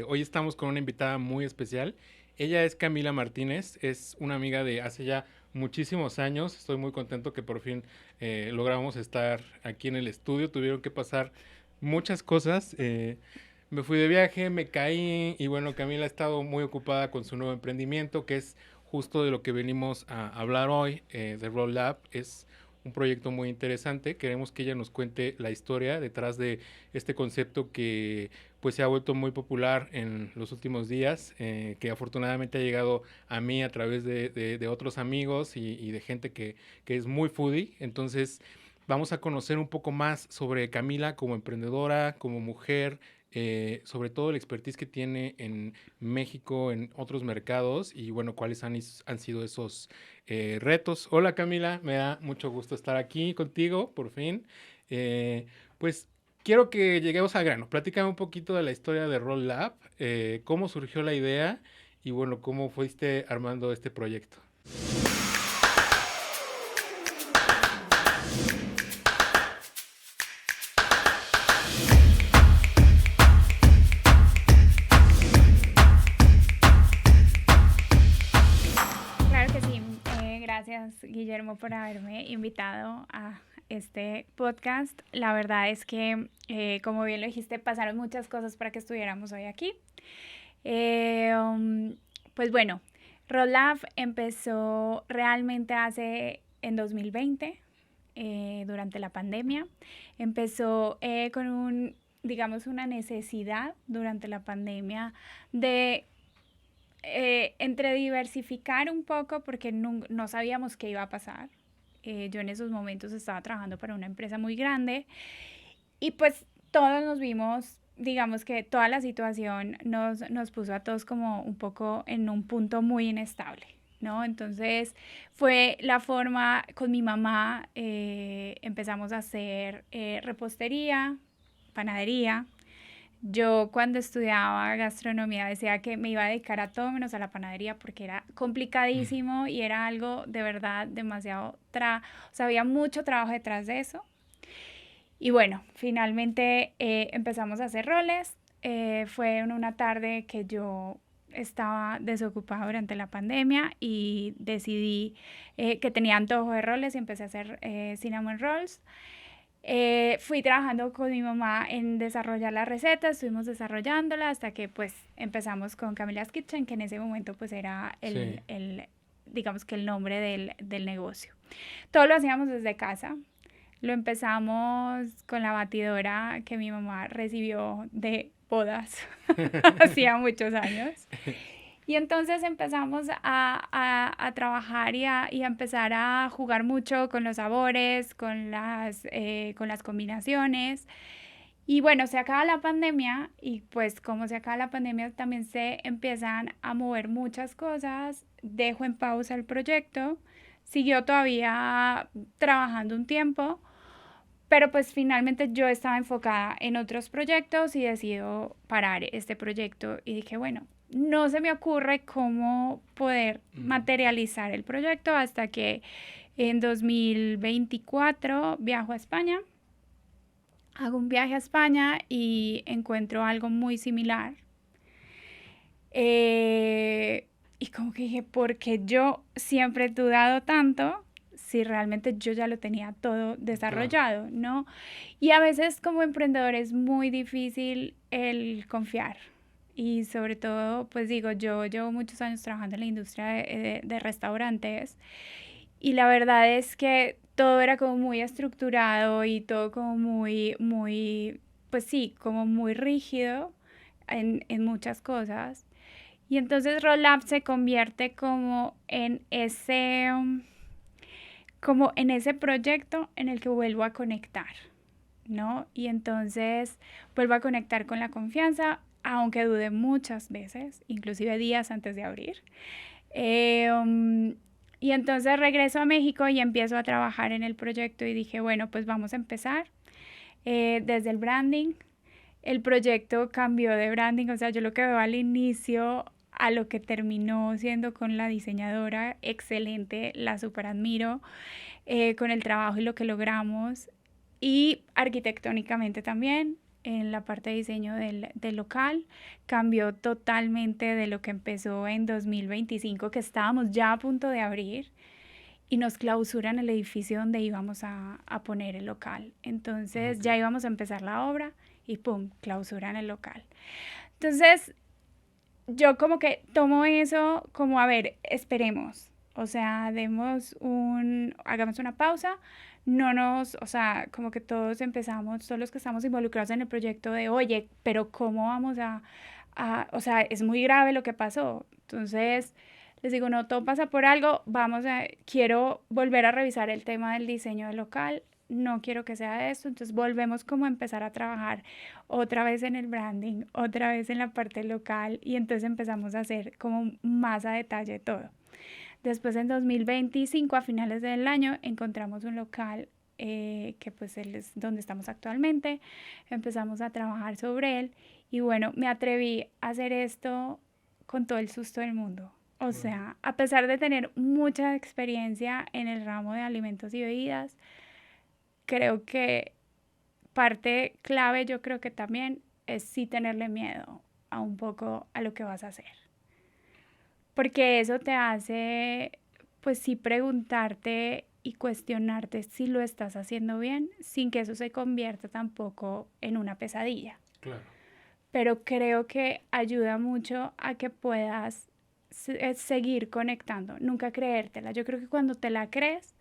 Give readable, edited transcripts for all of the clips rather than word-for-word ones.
Hoy estamos con una invitada muy especial. Ella es Camila Martínez, es una amiga de hace ya muchísimos años. Estoy muy contento que por fin logramos estar aquí en el estudio. Tuvieron que pasar muchas cosas. Me fui de viaje, me caí y bueno, Camila ha estado muy ocupada con su nuevo emprendimiento, que es justo de lo que venimos a hablar hoy, de Roll Lab. Es un proyecto muy interesante. Queremos que ella nos cuente la historia detrás de este concepto que pues se ha vuelto muy popular en los últimos días, que afortunadamente ha llegado a mí a través de otros amigos y de gente que es muy foodie. Entonces vamos a conocer un poco más sobre Camila como emprendedora, como mujer, sobre todo el expertise que tiene en México, en otros mercados y bueno, cuáles han sido esos retos. Hola Camila, me da mucho gusto estar aquí contigo, por fin. Eh, pues quiero que lleguemos al grano. Platícame un poquito de la historia de Roll Lab, cómo surgió la idea y bueno, cómo fuiste armando este proyecto. Claro que sí. Gracias, Guillermo, por haberme invitado a este podcast. La verdad es que, como bien lo dijiste, pasaron muchas cosas para que estuviéramos hoy aquí. Eh, um, pues bueno, Rolaf empezó realmente en 2020, durante la pandemia. Empezó con digamos, una necesidad durante la pandemia de entre diversificar un poco porque no sabíamos qué iba a pasar. Yo en esos momentos estaba trabajando para una empresa muy grande y pues todos nos vimos, digamos que toda la situación nos puso a todos como un poco en un punto muy inestable, ¿no? Entonces fue la forma, con mi mamá empezamos a hacer repostería, panadería. Yo cuando estudiaba gastronomía decía que me iba a dedicar a todo menos a la panadería porque era complicadísimo y era algo de verdad demasiado, o sea, había mucho trabajo detrás de eso. Y bueno, finalmente empezamos a hacer roles. Fue en una tarde que yo estaba desocupada durante la pandemia y decidí que tenía antojo de roles y empecé a hacer cinnamon rolls. Fui trabajando con mi mamá en desarrollar la receta, estuvimos desarrollándola hasta que pues empezamos con Camila's Kitchen, que en ese momento pues era Sí. digamos que el nombre del negocio. Todo lo hacíamos desde casa. Lo empezamos con la batidora que mi mamá recibió de bodas hacía muchos años. Y entonces empezamos a trabajar y a empezar a jugar mucho con los sabores, con las combinaciones. Y bueno, se acaba la pandemia y pues como se acaba la pandemia también se empiezan a mover muchas cosas. Dejo en pausa el proyecto. Siguió todavía trabajando un tiempo, pero pues finalmente yo estaba enfocada en otros proyectos y decido parar este proyecto y dije, bueno, no se me ocurre cómo poder materializar el proyecto hasta que en 2024 viajo a España, hago un viaje a España y encuentro algo muy similar. Y como que dije, porque yo siempre he dudado tanto si realmente yo ya lo tenía todo Claro. desarrollado, ¿no? Y a veces como emprendedor es muy difícil el confiar. Y sobre todo, pues digo, yo llevo muchos años trabajando en la industria de restaurantes y la verdad es que todo era como muy estructurado y todo como muy, pues sí, como muy rígido en muchas cosas. Y entonces Rollup se convierte como en ese proyecto en el que vuelvo a conectar, ¿no? Y entonces vuelvo a conectar con la confianza, aunque dude muchas veces, inclusive días antes de abrir. Y entonces regreso a México y empiezo a trabajar en el proyecto y dije, bueno, pues vamos a empezar desde el branding. El proyecto cambió de branding, o sea, yo lo que veo al inicio a lo que terminó siendo con la diseñadora, excelente, la super admiro, con el trabajo y lo que logramos, y arquitectónicamente también. en la parte de diseño del local. Cambió totalmente de lo que empezó en 2025, que estábamos ya a punto de abrir y nos clausuran el edificio donde íbamos a poner el local. Entonces ya íbamos a empezar la obra y ¡pum!, clausuran el local. Entonces yo como que tomo eso como, a ver, esperemos. O sea, hagamos una pausa, o sea, como que todos los que estamos involucrados en el proyecto de, oye, pero ¿cómo vamos o sea, es muy grave lo que pasó? Entonces, les digo, no, todo pasa por algo, quiero volver a revisar el tema del diseño del local, no quiero que sea esto, entonces volvemos como a empezar a trabajar otra vez en el branding, otra vez en la parte local, y entonces empezamos a hacer como más a detalle todo. Después en 2025, a finales del año, encontramos un local que pues es donde estamos actualmente, empezamos a trabajar sobre él y bueno, me atreví a hacer esto con todo el susto del mundo. O sea, a pesar de tener mucha experiencia en el ramo de alimentos y bebidas, creo que parte clave, yo creo que también es sí tenerle miedo a un poco a lo que vas a hacer. Porque eso te hace, pues sí, preguntarte y cuestionarte si lo estás haciendo bien, sin que eso se convierta tampoco en una pesadilla. Claro. Pero creo que ayuda mucho a que puedas seguir conectando, nunca creértela. Yo creo que cuando te la crees,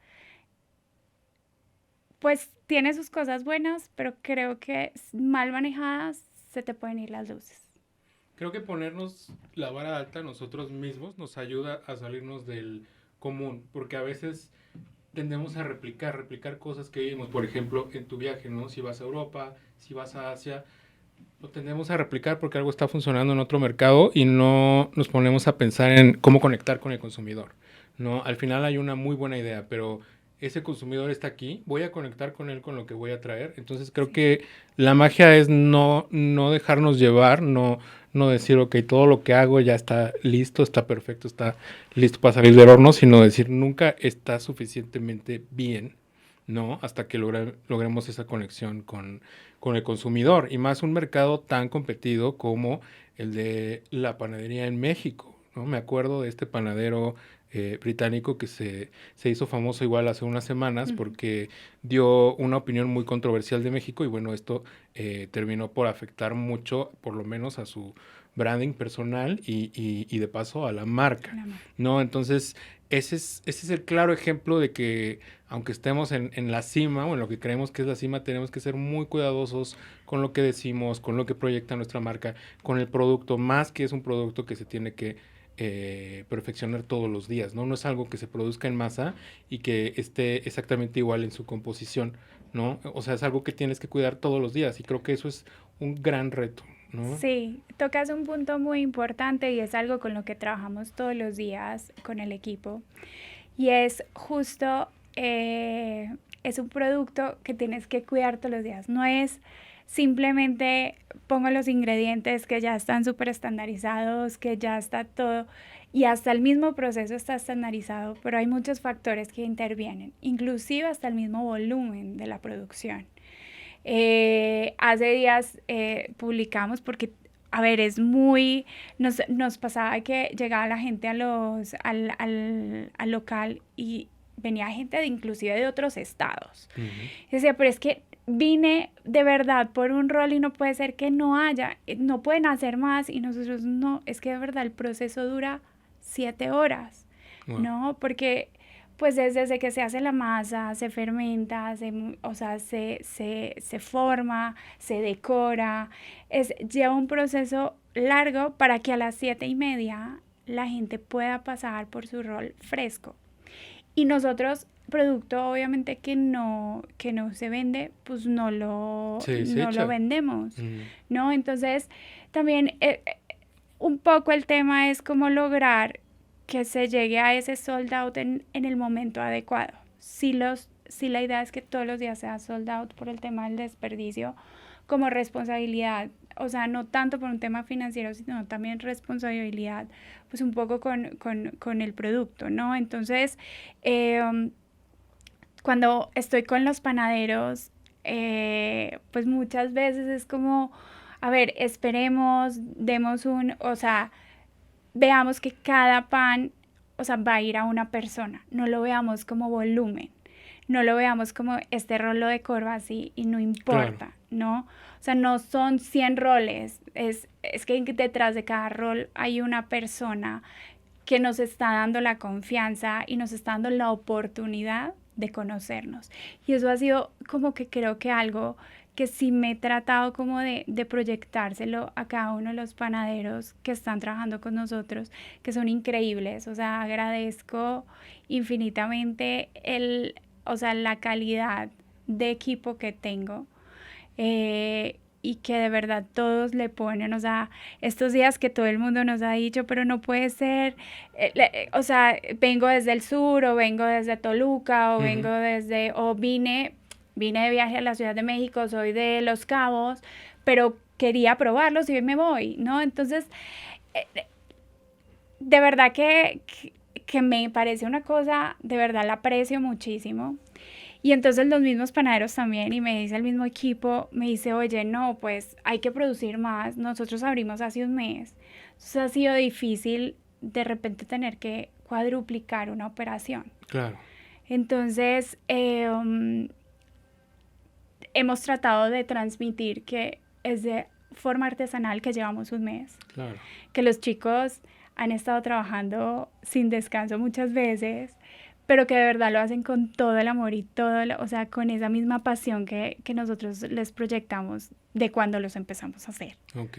pues tiene sus cosas buenas, pero creo que mal manejadas se te pueden ir las luces. Creo que ponernos la vara alta nosotros mismos nos ayuda a salirnos del común, porque a veces tendemos a replicar cosas que vimos, por ejemplo, en tu viaje, ¿no? Si vas a Europa, si vas a Asia, lo tendemos a replicar porque algo está funcionando en otro mercado y no nos ponemos a pensar en cómo conectar con el consumidor, ¿no? Al final hay una muy buena idea, pero ese consumidor está aquí, voy a conectar con él con lo que voy a traer. Entonces creo que la magia es no dejarnos llevar, no decir, ok, todo lo que hago ya está listo, está perfecto, está listo para salir del horno, sino decir, nunca está suficientemente bien, ¿no? Hasta que logremos esa conexión con el consumidor. Y más un mercado tan competido como el de la panadería en México, ¿no? Me acuerdo de este panadero británico que se hizo famoso igual hace unas semanas porque dio una opinión muy controversial de México y bueno, esto terminó por afectar mucho, por lo menos a su branding personal y de paso a la marca, ¿no? Entonces, ese es el claro ejemplo de que aunque estemos en la cima o en lo que creemos que es la cima, tenemos que ser muy cuidadosos con lo que decimos, con lo que proyecta nuestra marca, con el producto, más que es un producto que se tiene que perfeccionar todos los días, ¿no? No es algo que se produzca en masa y que esté exactamente igual en su composición, ¿no? O sea, es algo que tienes que cuidar todos los días y creo que eso es un gran reto, ¿no? Sí, tocas un punto muy importante y es algo con lo que trabajamos todos los días con el equipo y es justo, es un producto que tienes que cuidar todos los días, no es simplemente pongo los ingredientes que ya están súper estandarizados, que ya está todo, y hasta el mismo proceso está estandarizado, pero hay muchos factores que intervienen, inclusive hasta el mismo volumen de la producción. Hace días publicamos porque, a ver, nos pasaba que llegaba la gente al local y venía gente inclusive de otros estados. Decía, pero es que vine de verdad por un rol y no puede ser que no pueden hacer más y nosotros no, es que de verdad el proceso dura 7 horas, ¿no? Porque pues desde que se hace la masa, se fermenta, se forma, se decora, lleva un proceso largo para que a las 7:30 la gente pueda pasar por su rol fresco. Y nosotros, producto obviamente que no se vende, pues no lo vendemos, ¿no? Entonces, también un poco el tema es cómo lograr que se llegue a ese sold out en el momento adecuado. Si la idea es que todos los días sea sold out por el tema del desperdicio, como responsabilidad, o sea, no tanto por un tema financiero, sino también responsabilidad, pues un poco con el producto, ¿no? Entonces, cuando estoy con los panaderos, pues muchas veces es como, a ver, esperemos, o sea, veamos que cada pan, o sea, va a ir a una persona, no lo veamos como volumen, no lo veamos como este rolo de corvas y no Claro, importa, ¿no? O sea, no son 100 roles, es que detrás de cada rol hay una persona que nos está dando la confianza y nos está dando la oportunidad de conocernos. Y eso ha sido como que creo que algo que sí me he tratado como de proyectárselo a cada uno de los panaderos que están trabajando con nosotros, que son increíbles. O sea, agradezco infinitamente o sea, la calidad de equipo que tengo. Y que de verdad todos le ponen, o sea, estos días que todo el mundo nos ha dicho, pero no puede ser, o sea, vengo desde el sur o vengo desde Toluca o ujú, vengo o vine de viaje a la Ciudad de México, soy de Los Cabos, pero quería probarlos y hoy me voy, ¿no? Entonces, de verdad que me parece una cosa, de verdad la aprecio muchísimo. Y entonces los mismos panaderos también, y me dice el mismo equipo, me dice, oye, no, pues hay que producir más. Nosotros abrimos hace un mes. Entonces ha sido difícil de repente tener que cuadruplicar una operación. claro, Entonces, hemos tratado de transmitir que es de forma artesanal que llevamos un mes, claro. que los chicos han estado trabajando sin descanso muchas veces, pero que de verdad lo hacen con todo el amor y o sea, con esa misma pasión que nosotros les proyectamos de cuando los empezamos a hacer. Ok.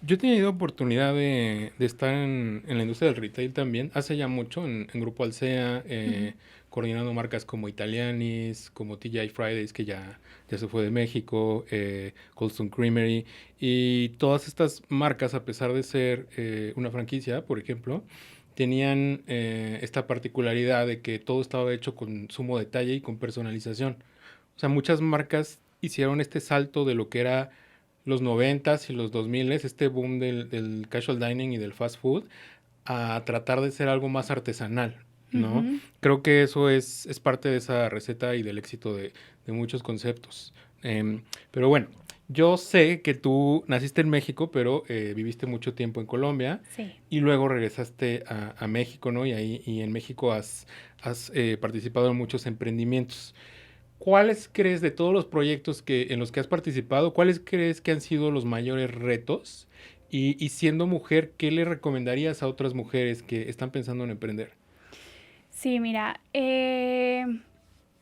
Yo he tenido oportunidad de estar en la industria del retail también, hace ya mucho, en Grupo Alsea, Ujú. coordinando marcas como Italianis, como TGI Fridays, que ya se fue de México, Cold Stone Creamery, y todas estas marcas, a pesar de ser una franquicia, por ejemplo, tenían esta particularidad de que todo estaba hecho con sumo detalle y con personalización. O sea, muchas marcas hicieron este salto de lo que era los noventas y los 2000, este boom del casual dining y del fast food, a tratar de ser algo más artesanal, ¿no? Ujú. Creo que eso es parte de esa receta y del éxito de muchos conceptos. Pero bueno, yo sé que tú naciste en México, pero viviste mucho tiempo en Colombia Sí. y luego regresaste a México, ¿no? Y en México has participado en muchos emprendimientos. ¿Cuáles crees de todos los proyectos en los que has participado, cuáles crees que han sido los mayores retos? Y siendo mujer, ¿qué le recomendarías a otras mujeres que están pensando en emprender? Sí, mira,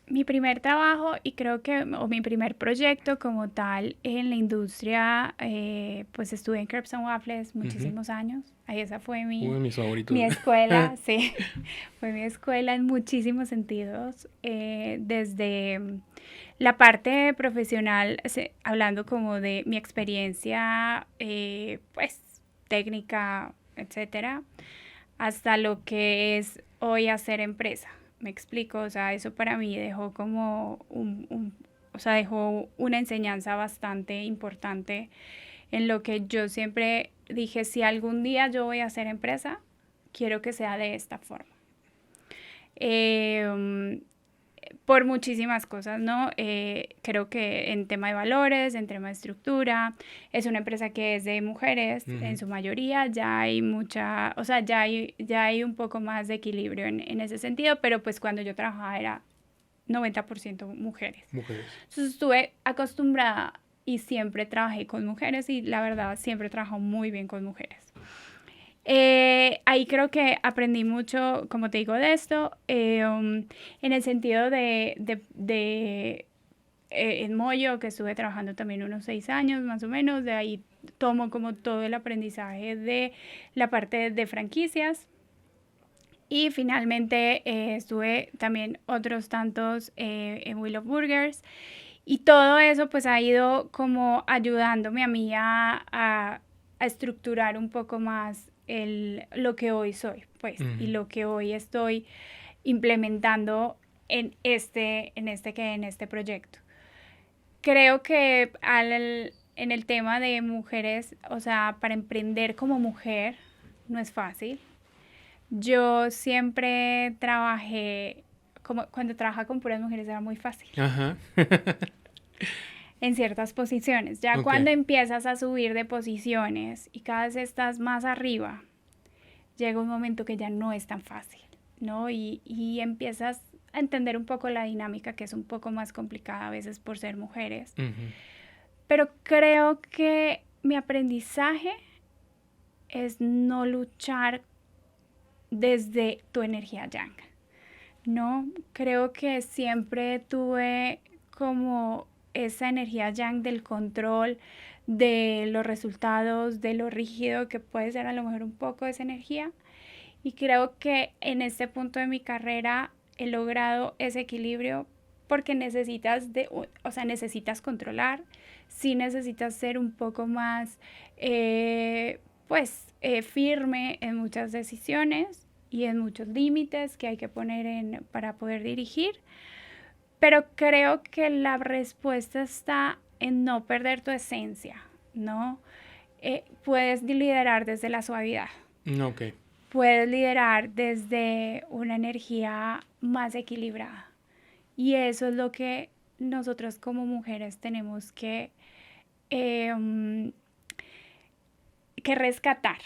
mi primer trabajo y creo que, o mi primer proyecto como tal en la industria, pues estuve en Crepes and Waffles Ujú. muchísimos años. Ahí esa fue Uno de mis mi favoritos. escuela, sí, fue mi escuela en muchísimos sentidos. Desde la parte profesional, hablando como de mi experiencia, pues técnica, etcétera, hasta lo que es hoy hacer empresa. Me explico, o sea, eso para mí dejó como o sea, dejó una enseñanza bastante importante en lo que yo siempre dije, si algún día yo voy a hacer empresa, quiero que sea de esta forma. Eh, por muchísimas cosas, ¿no? Creo que en tema de valores, en tema de estructura, es una empresa que es de mujeres en Ujú. su mayoría, ya hay mucha, o sea, ya hay un poco más de equilibrio en ese sentido, pero pues cuando yo trabajaba era 90% mujeres. Mujeres. Entonces estuve acostumbrada y siempre trabajé con mujeres y la verdad siempre he trabajado muy bien con mujeres. Ahí creo que aprendí mucho, como te digo, de esto, en el sentido en Moyo, que estuve trabajando también unos 6 años más o menos, de ahí tomo como todo el aprendizaje de la parte de franquicias. Y finalmente estuve también otros tantos en Will of Burgers. Y todo eso pues ha ido como ayudándome a mí a estructurar un poco más lo que hoy soy, pues, y Ujú. lo que hoy estoy implementando en este proyecto. Creo que en el tema de mujeres, o sea, para emprender como mujer no es fácil. Yo siempre trabajé, como cuando trabajaba con puras mujeres era muy fácil. Ajá. en ciertas posiciones. Ya Ok. cuando empiezas a subir de posiciones y cada vez estás más arriba, llega un momento que ya no es tan fácil, ¿no? Y empiezas a entender un poco la dinámica, que es un poco más complicada a veces por ser mujeres. Ujú. Pero creo que mi aprendizaje es no luchar desde tu energía yang, ¿no? Creo que siempre tuve como esa energía yang del control, de los resultados, de lo rígido que puede ser a lo mejor un poco esa energía. Y creo que en este punto de mi carrera he logrado ese equilibrio porque necesitas controlar, sí necesitas ser un poco más, firme en muchas decisiones y en muchos límites que hay que poner para poder dirigir, pero creo que la respuesta está en no perder tu esencia, ¿no? Puedes liderar desde la suavidad. Ok. Puedes liderar desde una energía más equilibrada. Y eso es lo que nosotros como mujeres tenemos eh, que rescatar,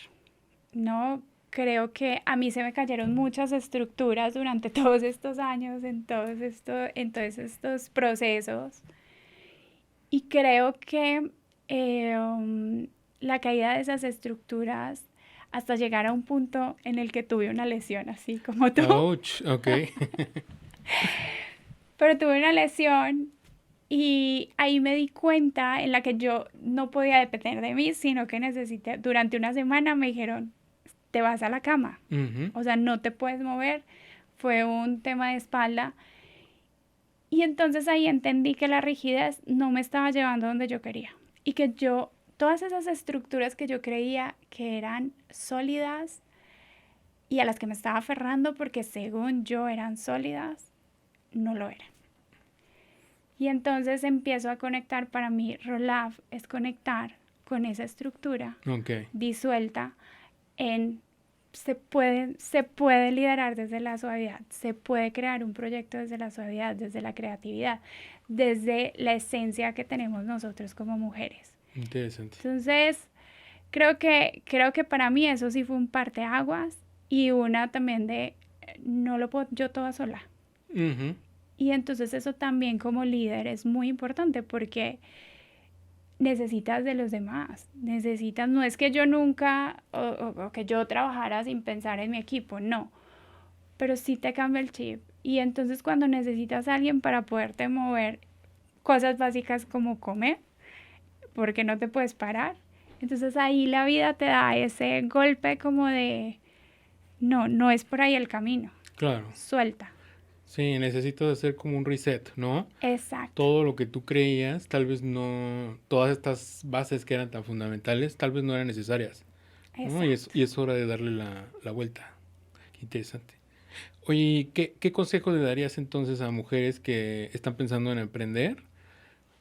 ¿no? Creo que a mí se me cayeron muchas estructuras durante todos estos años, en todos estos procesos. Y creo que la caída de esas estructuras hasta llegar a un punto en el que tuve una lesión, así como tú. Ouch, ok. Pero tuve una lesión y ahí me di cuenta en la que yo no podía depender de mí, sino que durante una semana me dijeron, te vas a la cama. Ujú. O sea, no te puedes mover. Fue un tema de espalda. Y entonces ahí entendí que la rigidez no me estaba llevando donde yo quería. Y que todas esas estructuras que yo creía que eran sólidas y a las que me estaba aferrando porque según yo eran sólidas, no lo eran. Y entonces empiezo a conectar. Para mí, Rolaf es conectar con esa estructura Ok. disuelta se puede liderar desde la suavidad, se puede crear un proyecto desde la suavidad, desde la creatividad, desde la esencia que tenemos nosotros como mujeres. Interesante. Entonces, creo que para mí eso sí fue un parteaguas y una también de no lo puedo yo toda sola. Ujú. Y entonces eso también como líder es muy importante porque necesitas de los demás, no es que yo nunca o que yo trabajara sin pensar en mi equipo, no, pero sí te cambia el chip. Y entonces cuando necesitas a alguien para poderte mover cosas básicas como comer, porque no te puedes parar, entonces ahí la vida te da ese golpe como de, no es por ahí el camino, Claro. suelta. Sí, necesito hacer como un reset, ¿no? Exacto. Todo lo que tú creías, tal vez no, todas estas bases que eran tan fundamentales, tal vez no eran necesarias, ¿no? Exacto. Y es hora de darle la vuelta. Qué interesante. Oye, ¿qué consejo le darías entonces a mujeres que están pensando en emprender?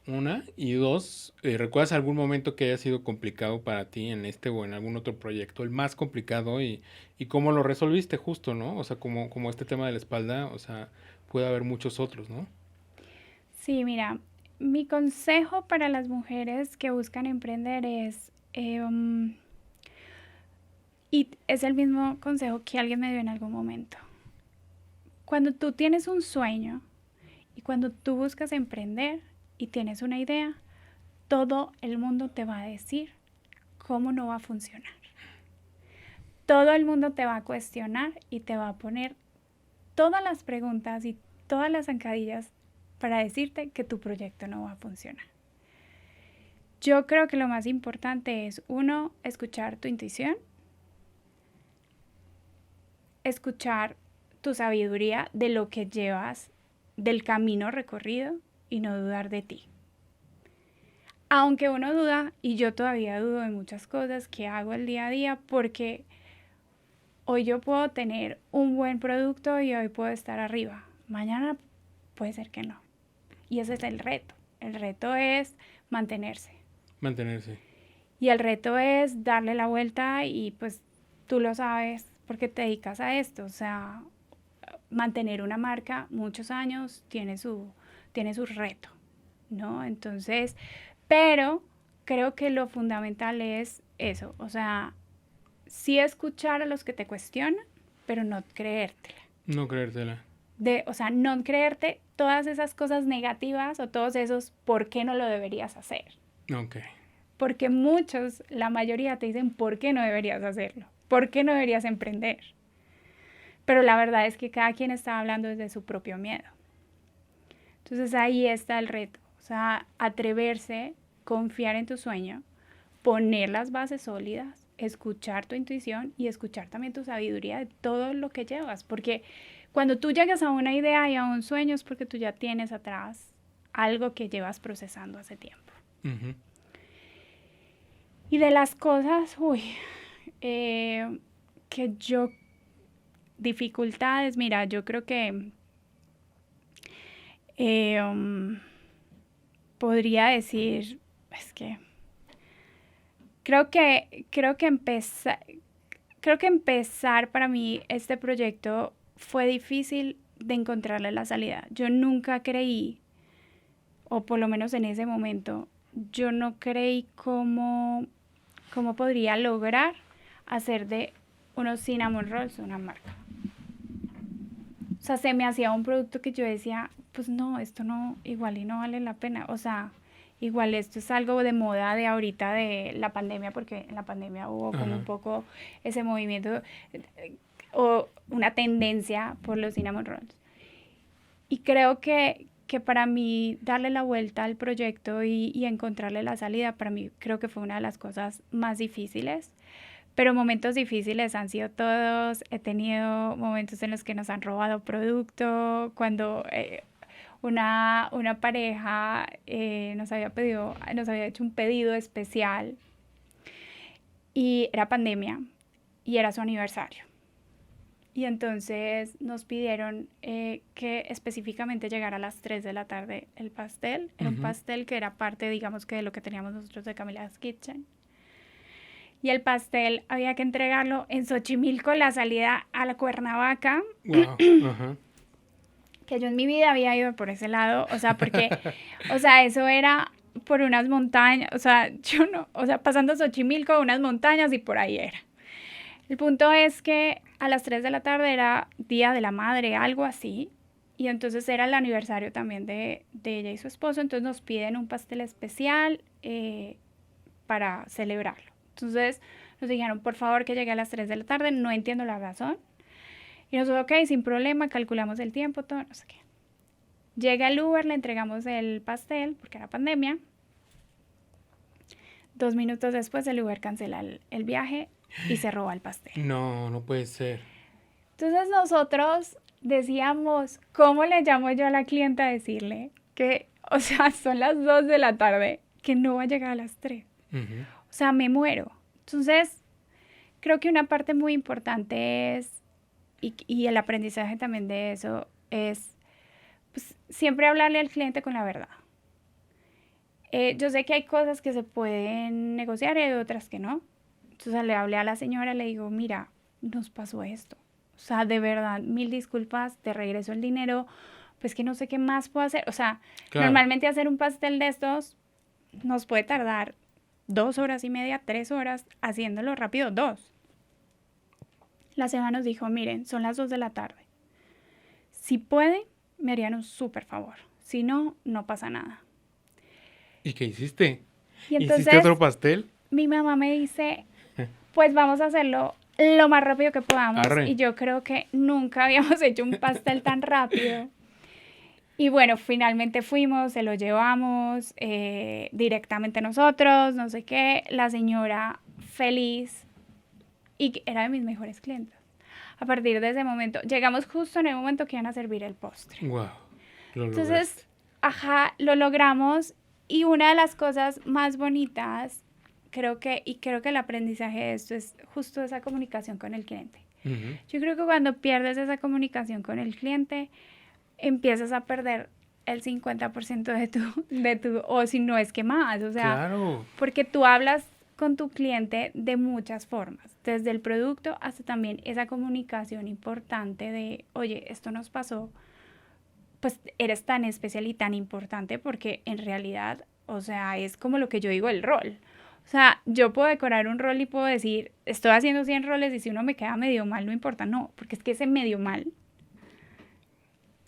Una, y dos, ¿recuerdas algún momento que haya sido complicado para ti en este o en algún otro proyecto, el más complicado y cómo lo resolviste justo, ¿no? O sea, como este tema de la espalda, o sea, puede haber muchos otros, ¿no? Sí, mira, mi consejo para las mujeres que buscan emprender y es el mismo consejo que alguien me dio en algún momento. Cuando tú tienes un sueño y cuando tú buscas emprender y tienes una idea, todo el mundo te va a decir cómo no va a funcionar. Todo el mundo te va a cuestionar y te va a poner todas las preguntas y todas las zancadillas para decirte que tu proyecto no va a funcionar. Yo creo que lo más importante es, uno, escuchar tu intuición, escuchar tu sabiduría de lo que llevas, del camino recorrido y no dudar de ti. Aunque uno duda, y yo todavía dudo de muchas cosas que hago el día a día, porque hoy yo puedo tener un buen producto y hoy puedo estar arriba. Mañana puede ser que no. Y ese es el reto. El reto es mantenerse. Mantenerse. Y el reto es darle la vuelta y pues tú lo sabes porque te dedicas a esto. O sea, mantener una marca muchos años tiene su reto, ¿no? Entonces, pero creo que lo fundamental es eso, o sea, sí escuchar a los que te cuestionan, pero no creértela. No creértela. O sea, no creerte todas esas cosas negativas o todos esos por qué no lo deberías hacer. Ok. Porque muchos, la mayoría te dicen por qué no deberías hacerlo, por qué no deberías emprender. Pero la verdad es que cada quien está hablando desde su propio miedo. Entonces ahí está el reto, o sea, atreverse, confiar en tu sueño, poner las bases sólidas, escuchar tu intuición y escuchar también tu sabiduría de todo lo que llevas, porque cuando tú llegas a una idea y a un sueño es porque tú ya tienes atrás algo que llevas procesando hace tiempo. Uh-huh. Y de las cosas, dificultades, mira, yo creo que podría decir, es que creo que empezar para mí este proyecto fue difícil de encontrarle la salida. Yo nunca creí, o por lo menos en ese momento, yo no creí cómo podría lograr hacer de unos cinnamon rolls una marca. O sea, se me hacía un producto que yo decía, pues no, esto no, igual y no vale la pena. O sea, igual esto es algo de moda de ahorita de la pandemia, porque en la pandemia hubo como un poco ese movimiento o una tendencia por los cinnamon rolls. Y creo que para mí darle la vuelta al proyecto y encontrarle la salida, para mí creo que fue una de las cosas más difíciles. Pero momentos difíciles han sido todos. He tenido momentos en los que nos han robado producto, cuando una pareja nos había hecho un pedido especial y era pandemia y era su aniversario. Y entonces nos pidieron que específicamente llegara a las 3 de la tarde el pastel. Era un pastel que era parte, digamos, que de lo que teníamos nosotros de Camila's Kitchen. Y el pastel había que entregarlo en Xochimilco, la salida a la Cuernavaca. Wow. Que yo en mi vida había ido por ese lado, o sea, porque, o sea, eso era por unas montañas, o sea, yo no, o sea, pasando Xochimilco, unas montañas y por ahí era. El punto es que a las 3 de la tarde era Día de la Madre, algo así, y entonces era el aniversario también de ella y su esposo, entonces nos piden un pastel especial para celebrarlo. Entonces nos dijeron, por favor, que llegue a las 3 de la tarde, no entiendo la razón. Y nosotros, ok, sin problema, calculamos el tiempo, todo, no sé qué. Llega el Uber, le entregamos el pastel, porque era pandemia. 2 minutos después el Uber cancela el viaje y se roba el pastel. No, no puede ser. Entonces nosotros decíamos, ¿cómo le llamo yo a la clienta a decirle que, o sea, son las 2 de la tarde, que no va a llegar a las 3? O sea, me muero. Entonces, creo que una parte muy importante es, y el aprendizaje también de eso, es pues, siempre hablarle al cliente con la verdad. Yo sé que hay cosas que se pueden negociar y hay otras que no. Entonces le hablé a la señora, le digo, mira, nos pasó esto. O sea, de verdad, 1000 disculpas, te regreso el dinero, pues que no sé qué más puedo hacer. O sea, claro, normalmente hacer un pastel de estos nos puede tardar 2 horas y media, 3 horas, haciéndolo rápido, 2. La señora nos dijo, miren, son las 2 de la tarde. Si pueden, me harían un súper favor. Si no, no pasa nada. ¿Y qué hiciste? Y entonces, ¿hiciste otro pastel? Mi mamá me dice, pues vamos a hacerlo lo más rápido que podamos. Arre. Y yo creo que nunca habíamos hecho un pastel tan rápido. Y bueno, finalmente fuimos, se lo llevamos directamente nosotros, no sé qué. La señora feliz y era de mis mejores clientes. A partir de ese momento, llegamos justo en el momento que iban a servir el postre. Wow. Entonces, lo logramos. Y una de las cosas más bonitas, creo que el aprendizaje de esto es justo esa comunicación con el cliente. Yo creo que cuando pierdes esa comunicación con el cliente, empiezas a perder el 50% de tu, o si no es que más, o sea, claro, porque tú hablas con tu cliente de muchas formas, desde el producto hasta también esa comunicación importante de, oye, esto nos pasó, pues eres tan especial y tan importante porque en realidad, o sea, es como lo que yo digo, el rol. O sea, yo puedo decorar un rol y puedo decir, estoy haciendo 100 roles y si uno me queda medio mal, no importa, no, porque es que ese medio mal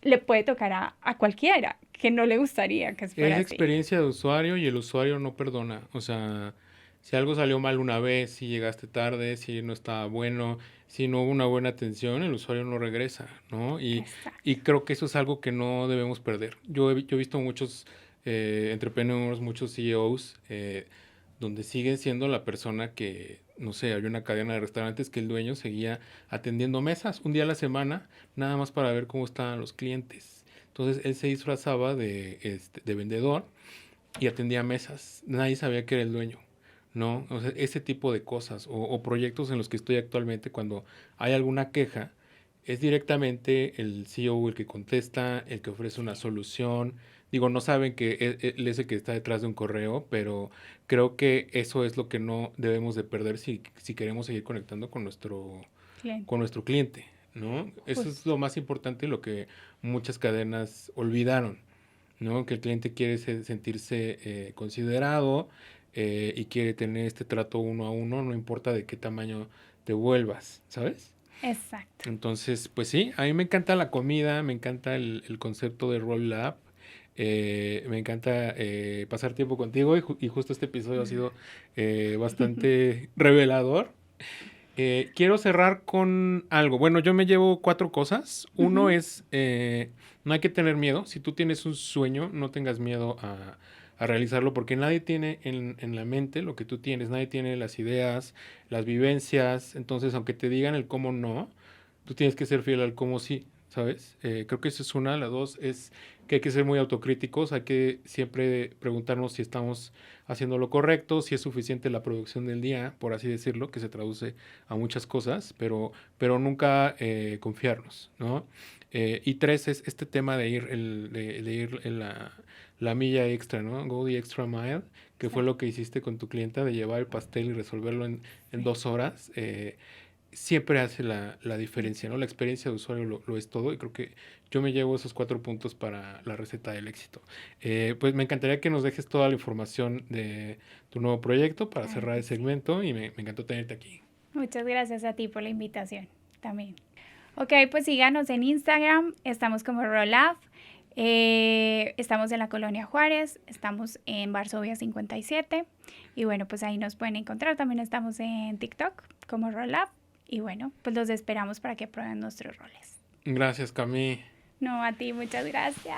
le puede tocar a cualquiera que no le gustaría que fuera Es así. experiencia de usuario y el usuario no perdona. O sea, si algo salió mal una vez, si llegaste tarde, si no estaba bueno, si no hubo una buena atención, el usuario no regresa, ¿no? Y Exacto. creo que eso es algo que no debemos perder. Yo he visto muchos entrepreneurs, muchos CEOs, donde siguen siendo la persona que, no sé, hay una cadena de restaurantes que el dueño seguía atendiendo mesas un día a la semana, nada más para ver cómo estaban los clientes. Entonces él se disfrazaba de vendedor y atendía mesas. Nadie sabía que era el dueño, ¿no? O sea, ese tipo de cosas o proyectos en los que estoy actualmente, cuando hay alguna queja, es directamente el CEO el que contesta, el que ofrece una solución. Digo, no saben que él es el que está detrás de un correo, pero creo que eso es lo que no debemos de perder si queremos seguir conectando con Cliente. nuestro cliente, ¿no? Eso es Justo. lo más importante y lo que muchas cadenas olvidaron, ¿no? Que el cliente quiere sentirse considerado y quiere tener este trato uno a uno, no importa de qué tamaño te vuelvas, ¿sabes? Exacto. Entonces, pues sí, a mí me encanta la comida, me encanta el concepto de Roll Up, me encanta pasar tiempo contigo y justo este episodio ha sido bastante revelador. Quiero cerrar con algo. Bueno, yo me llevo 4 cosas. Uno Ujú. es, no hay que tener miedo. Si tú tienes un sueño, no tengas miedo a realizarlo porque nadie tiene en la mente lo que tú tienes. Nadie tiene las ideas, las vivencias. Entonces, aunque te digan el cómo no, tú tienes que ser fiel al cómo sí, ¿sabes? Creo que esa es una. La dos es que hay que ser muy autocríticos. Hay que siempre preguntarnos si estamos haciendo lo correcto, si es suficiente la producción del día, por así decirlo, que se traduce a muchas cosas, pero nunca confiarnos, ¿no? Y tres es este tema de ir en la milla extra, ¿no? Go the extra mile, que fue Exacto. lo que hiciste con tu clienta de llevar el pastel y resolverlo en Sí. 2 horas. Siempre hace la diferencia, ¿no? La experiencia de usuario lo es todo y creo que yo me llevo esos 4 puntos para la receta del éxito. Pues me encantaría que nos dejes toda la información de tu nuevo proyecto para Claro cerrar que el sí. segmento y me encantó tenerte aquí. Muchas gracias a ti por la invitación también. Ok, pues síganos en Instagram, estamos como Rolaf, estamos en la Colonia Juárez, estamos en Varsovia 57 y bueno, pues ahí nos pueden encontrar, también estamos en TikTok como Rolaf y bueno, pues los esperamos para que prueben nuestros roles. Gracias, Cami. No, a ti, muchas gracias.